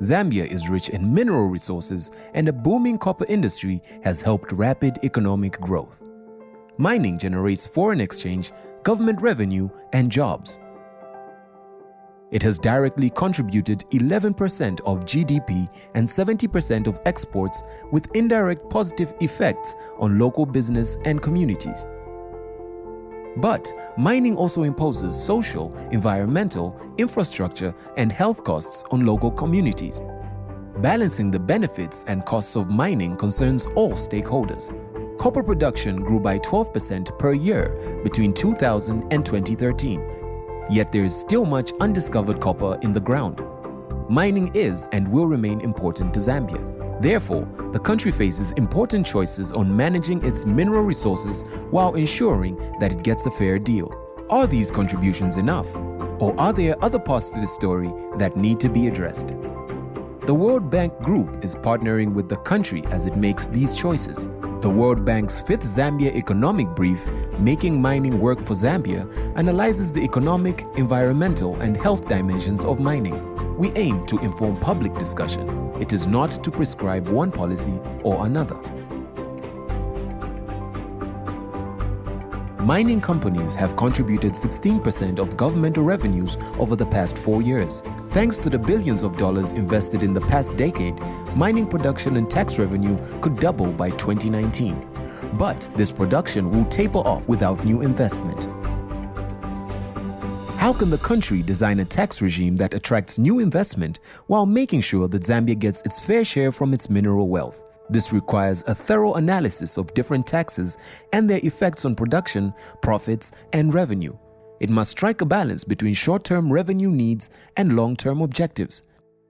Zambia is rich in mineral resources, and a booming copper industry has helped rapid economic growth. Mining generates foreign exchange, government revenue, and jobs. It has directly contributed 11% of GDP and 70% of exports, with indirect positive effects on local business and communities. But mining also imposes social, environmental, infrastructure, and health costs on local communities. Balancing the benefits and costs of mining concerns all stakeholders. Copper production grew by 12% per year between 2000 and 2013. Yet there is still much undiscovered copper in the ground. Mining is and will remain important to Zambia. Therefore, the country faces important choices on managing its mineral resources while ensuring that it gets a fair deal. Are these contributions enough? Or are there other parts to the story that need to be addressed? The World Bank Group is partnering with the country as it makes these choices. The World Bank's 5th Zambia Economic Brief, Making Mining Work for Zambia, analyzes the economic, environmental, and health dimensions of mining. We aim to inform public discussion. It is not to prescribe one policy or another. Mining companies have contributed 16% of governmental revenues over the past 4 years. Thanks to the billions of dollars invested in the past decade, mining production and tax revenue could double by 2019. But this production will taper off without new investment. How can the country design a tax regime that attracts new investment while making sure that Zambia gets its fair share from its mineral wealth? This requires a thorough analysis of different taxes and their effects on production, profits, and revenue. It must strike a balance between short-term revenue needs and long-term objectives.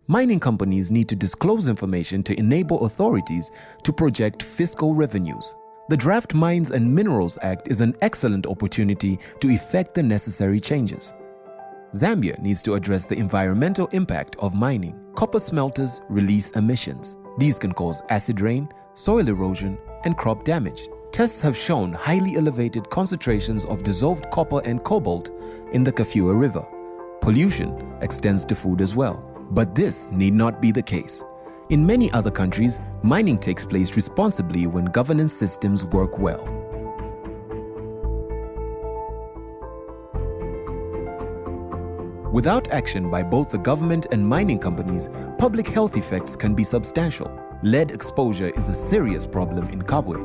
Mining companies need to disclose information to enable authorities to project fiscal revenues. The Draft Mines and Minerals Act is an excellent opportunity to effect the necessary changes. Zambia needs to address the environmental impact of mining. Copper smelters release emissions. These can cause acid rain, soil erosion, and crop damage. Tests have shown highly elevated concentrations of dissolved copper and cobalt in the Kafue River. Pollution extends to food as well. But this need not be the case. In many other countries, mining takes place responsibly when governance systems work well. Without action by both the government and mining companies, public health effects can be substantial. Lead exposure is a serious problem in Kabwe.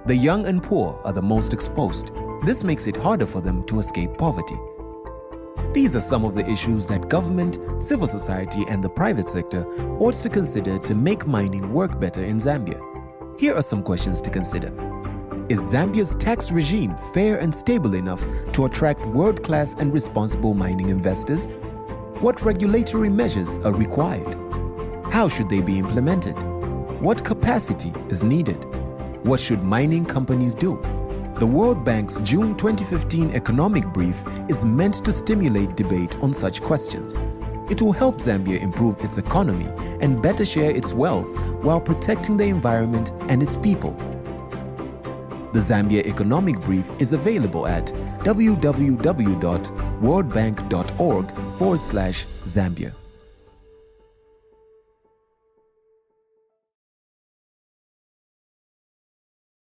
The young and poor are the most exposed. This makes it harder for them to escape poverty. These are some of the issues that government, civil society, and the private sector ought to consider to make mining work better in Zambia. Here are some questions to consider. Is Zambia's tax regime fair and stable enough to attract world-class and responsible mining investors? What regulatory measures are required? How should they be implemented? What capacity is needed? What should mining companies do? The World Bank's June 2015 economic brief is meant to stimulate debate on such questions. It will help Zambia improve its economy and better share its wealth while protecting the environment and its people. The Zambia Economic Brief is available at www.worldbank.org/Zambia.